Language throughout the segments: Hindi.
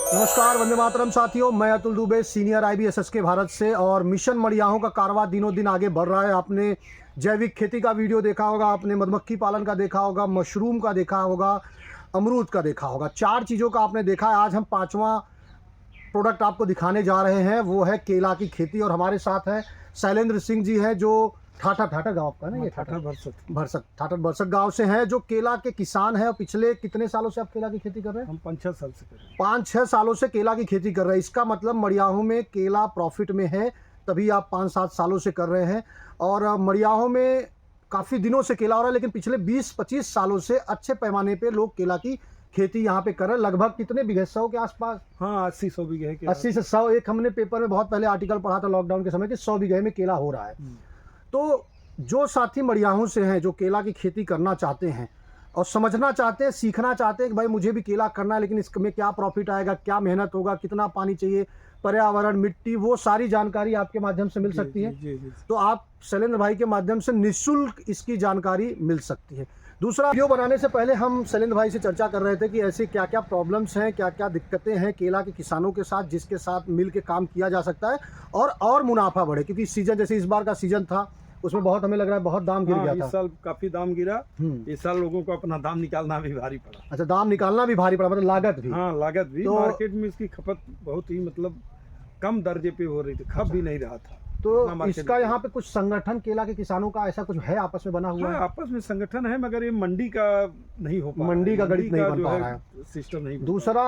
नमस्कार, वंदे मातरम साथियों। मैं अतुल दुबे, सीनियर IBSS के भारत से। और मिशन मड़ियाहों का कारवां दिनों दिन आगे बढ़ रहा है। आपने जैविक खेती का वीडियो देखा होगा, आपने मधुमक्खी पालन का देखा होगा, मशरूम का देखा होगा, अमरूद का देखा होगा। 4 चीज़ों का आपने देखा है। आज हम 5वां प्रोडक्ट आपको दिखाने जा रहे हैं, वो है केला की खेती। और हमारे साथ है शैलेंद्र सिंह जी हैं, जो ठाठर गांव का ना, ये ठाठर भरसक गांव से हैं, जो केला के किसान हैं। और पिछले कितने सालों से आप केला की खेती कर रहे हैं? हम 5-6 साल से कर रहे हैं। 5-6 सालों से केला की खेती कर रहे हैं। इसका मतलब मड़ियाहों में केला प्रॉफिट में है, तभी आप 5-7 सालों से कर रहे हैं। और मड़ियाहों में काफ़ी दिनों से केला हो रहा है, लेकिन पिछले 20-25 सालों से अच्छे पैमाने पे लोग केला की खेती यहाँ पे कर रहे हैं। लगभग कितने बीघे? 100 के आसपास। हाँ, 80-100 बीघे है। 80 से 100। एक हमने पेपर में बहुत पहले आर्टिकल पढ़ा था लॉकडाउन के समय कि 100 बीघे में केला हो रहा है। तो जो साथी मड़ियाहों से हैं, जो केला की खेती करना चाहते हैं और समझना चाहते हैं, सीखना चाहते हैं कि भाई मुझे भी केला करना है, लेकिन इसमें क्या प्रॉफिट आएगा, क्या मेहनत होगा, कितना पानी चाहिए, पर्यावरण, मिट्टी, वो सारी जानकारी आपके माध्यम से मिल सकती है। जी। तो आप शैलेंद्र भाई के माध्यम से निःशुल्क इसकी जानकारी मिल सकती है। दूसरा, वीडियो बनाने से पहले हम शैलेंद्र भाई से चर्चा कर रहे थे कि ऐसे क्या क्या प्रॉब्लम्स हैं, क्या क्या दिक्कतें हैं केला के किसानों के साथ, जिसके साथ मिल के काम किया जा सकता है और मुनाफा बढ़े। क्योंकि सीजन, जैसे इस बार का सीजन था, उसमें बहुत, हमें लग रहा है बहुत दाम गिर गया था। इस साल काफी दाम गिरा। इस साल लोगों को अपना दाम निकालना भी भारी पड़ा। अच्छा, दाम निकालना भी भारी पड़ा, मतलब लागत भी। हाँ, लागत भी। तो मार्केट में इसकी खपत बहुत ही मतलब कम दर्जे पे हो रही थी, खप भी नहीं रहा था। तो इसका यहाँ पे कुछ संगठन केला के किसानों का ऐसा कुछ है, आपस में बना हुआ हाँ, है? आपस में संगठन है, मगर ये मंडी का नहीं हो पा रहा है। मंडी का गणित नहीं बन पा रहा है, सिस्टम नहीं। दूसरा,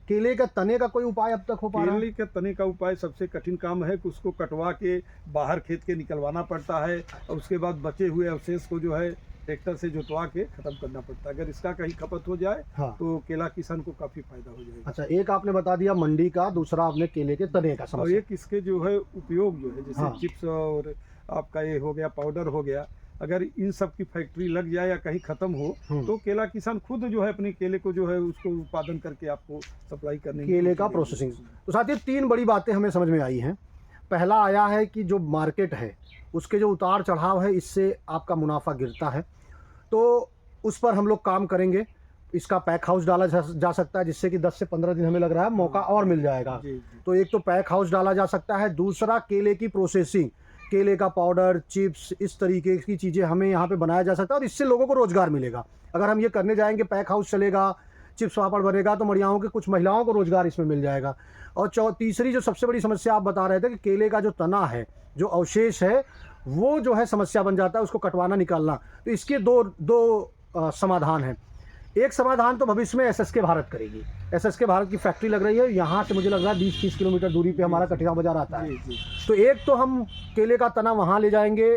केले के तने का कोई उपाय अब तक हो पा रहा है? केले के तने का उपाय सबसे कठिन काम है कि उसको कटवा के बाहर खेत के निकलवाना पड़ता है, और उसके बाद बचे हुए अवशेष को जो है ट्रैक्टर से जुतवा के खत्म करना पड़ता है। अगर इसका कहीं खपत हो जाए तो केला किसान को काफी फायदा हो जाएगा। अच्छा, एक आपने बता दिया मंडी का, दूसरा आपने केले के तने का और समस्या। एक इसके जो है उपयोग जो है, जैसे चिप्स और आपका ये हो गया, पाउडर हो गया, अगर इन सब की फैक्ट्री लग जाए या कहीं खत्म हो तो केला किसान खुद जो है अपने केले को जो है उसको उत्पादन करके आपको सप्लाई करने, केले का प्रोसेसिंग। तो साथियों, 3 बड़ी बातें हमें समझ में आई हैं। पहला आया है कि जो मार्केट है उसके जो उतार चढ़ाव है, इससे आपका मुनाफा गिरता है, तो उस पर हम लोग काम करेंगे। इसका पैक हाउस डाला जा सकता है, जिससे कि 10 से 15 दिन हमें लग रहा है मौका और मिल जाएगा। तो एक तो पैक हाउस डाला जा सकता है, दूसरा केले की प्रोसेसिंग, केले का पाउडर, चिप्स, इस तरीके की चीज़ें हमें यहाँ पे बनाया जा सकता है, और इससे लोगों को रोज़गार मिलेगा। अगर हम ये करने जाएंगे, पैक हाउस चलेगा, चिप्स पापड़ बनेगा, तो मड़ियाहों के कुछ महिलाओं को रोज़गार इसमें मिल जाएगा। और तीसरी जो सबसे बड़ी समस्या आप बता रहे थे कि केले का जो तना है, जो अवशेष है, वो जो है समस्या बन जाता है, उसको कटवाना निकालना। तो इसके दो समाधान हैं। एक समाधान तो भविष्य में SSK भारत करेगी। SSK भारत की फैक्ट्री लग रही है, यहाँ से मुझे लग रहा है 20-30 किलोमीटर दूरी पे हमारा कटिया बाजार आता है। तो एक तो हम केले का तना वहाँ ले जाएंगे।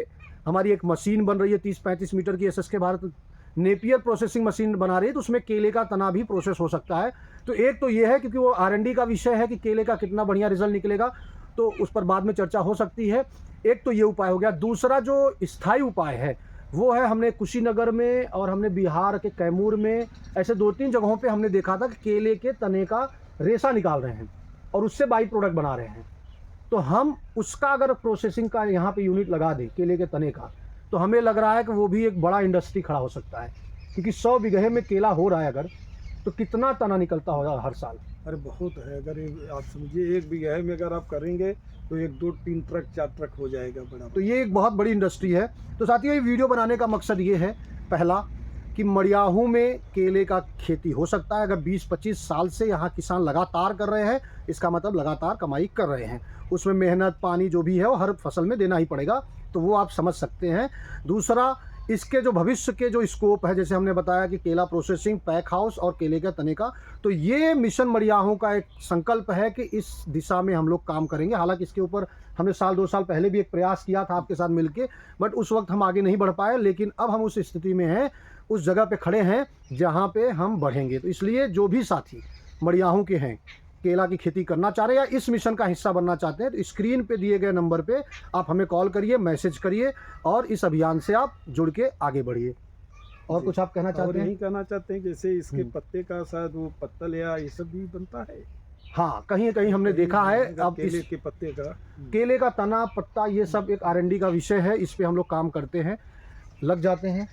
हमारी एक मशीन बन रही है 30-35 मीटर की, SSK Bharat Napier processing machine बना रही है, तो उसमें केले का तना भी प्रोसेस हो सकता है। तो एक तो ये है, क्योंकि वो R&D का विषय है कि केले का कितना बढ़िया रिजल्ट निकलेगा, तो उस पर बाद में चर्चा हो सकती है। एक तो ये उपाय हो गया। दूसरा जो स्थायी उपाय है वो है, हमने कुशीनगर में और हमने बिहार के कैमूर में, ऐसे 2-3 जगहों पे हमने देखा था कि केले के तने का रेशा निकाल रहे हैं और उससे बाई प्रोडक्ट बना रहे हैं। तो हम उसका अगर प्रोसेसिंग का यहाँ पे यूनिट लगा दें केले के तने का, तो हमें लग रहा है कि वो भी एक बड़ा इंडस्ट्री खड़ा हो सकता है। क्योंकि 100 बीघे में केला हो रहा है अगर, तो कितना तना निकलता होगा हर साल? अरे बहुत है। अगर आप समझिए 1 बीघे में अगर आप करेंगे तो 1-2-3 ट्रक 4 ट्रक हो जाएगा बड़ा। तो ये एक बहुत बड़ी इंडस्ट्री है। तो साथियों, ये वीडियो बनाने का मकसद ये है, पहला कि मड़ियाहों में केले का खेती हो सकता है। अगर 20-25 साल से यहाँ किसान लगातार कर रहे हैं, इसका मतलब लगातार कमाई कर रहे हैं। उसमें मेहनत, पानी जो भी है वो हर फसल में देना ही पड़ेगा, तो वो आप समझ सकते हैं। दूसरा, इसके जो भविष्य के जो स्कोप है, जैसे हमने बताया कि केला प्रोसेसिंग, पैक हाउस और केले के तने का, तो ये मिशन मड़ियाहों का एक संकल्प है कि इस दिशा में हम लोग काम करेंगे। हालांकि इसके ऊपर हमने 1-2 साल पहले भी एक प्रयास किया था आपके साथ मिलके, बट उस वक्त हम आगे नहीं बढ़ पाए। लेकिन अब हम उस स्थिति में हैं, उस जगह पे खड़े हैं जहाँ पे हम बढ़ेंगे। तो इसलिए जो भी साथी मड़ियाहों के हैं, केला की खेती करना चाह रहे हैं या इस मिशन का हिस्सा बनना चाहते हैं, तो स्क्रीन पे दिए गए नंबर पे आप हमें कॉल करिए, मैसेज करिए, और इस अभियान से आप जुड़ के आगे बढ़िए। और कुछ आप कहना चाहते हैं? यही कहना चाहते हैं, जैसे इसके पत्ते का शायद वो पत्तल या ये सब भी बनता है। हाँ, कहीं कहीं हमने देखा है। अब केले के पत्ते का, केले का तना, पत्ता, ये सब एक R&D का विषय है। इस पे हम लोग काम करते हैं, लग जाते हैं,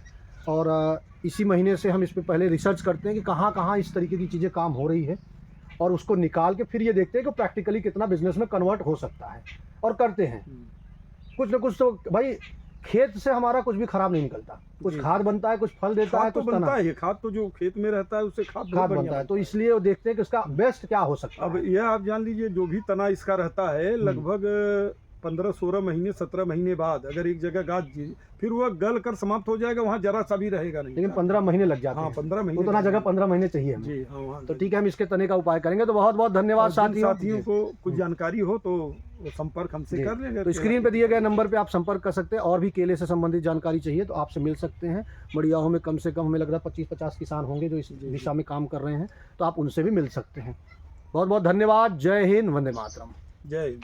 और इसी महीने से हम इस पे पहले रिसर्च करते हैं कि कहाँ कहाँ इस तरीके की चीज़ें काम हो रही है। और उसको निकाल के फिर ये देखते हैं कि प्रैक्टिकली कितना बिजनेस में कन्वर्ट हो सकता है, और करते हैं। कुछ ना कुछ तो भाई खेत से हमारा कुछ भी खराब नहीं निकलता, कुछ जी। खाद बनता है, कुछ फल देता है, खाद तो कुछ बनता तना है, खाद तो जो खेत में रहता है उससे खाद बहुत खाद बढ़िया बनता है। तो बनता इसलिए वो देखते हैं कि उसका बेस्ट क्या हो सकता अब है। यह आप जान लीजिए, जो भी तना इसका रहता है लगभग 15-16 महीने 17 महीने बाद अगर एक जगह गाज जी फिर वह गल कर समाप्त हो जाएगा, वहाँ जरा सा भी रहेगा नहीं। लेकिन 15 महीने लग जाते हाँ, हैं, 15 महीने उतना जगह 15 महीने चाहिए हमें। जी हाँ, वहाँ तो ठीक है, हम इसके तने का उपाय करेंगे। तो बहुत बहुत और धन्यवाद जिन साथियों। को कुछ जानकारी हो तो वो संपर्क हमसे जी। कर लेंगे। तो स्क्रीन पे दिए गए नंबर पे आप संपर्क कर सकते हैं, और भी केले से संबंधित जानकारी चाहिए तो आपसे मिल सकते हैं। मड़ियाओं में कम से कम हमें लग रहा है 25-50 किसान होंगे जो इस दिशा में काम कर रहे हैं, तो आप उनसे भी मिल सकते हैं। बहुत बहुत धन्यवाद। जय हिंद, वंदे मातरम। जय हिंद।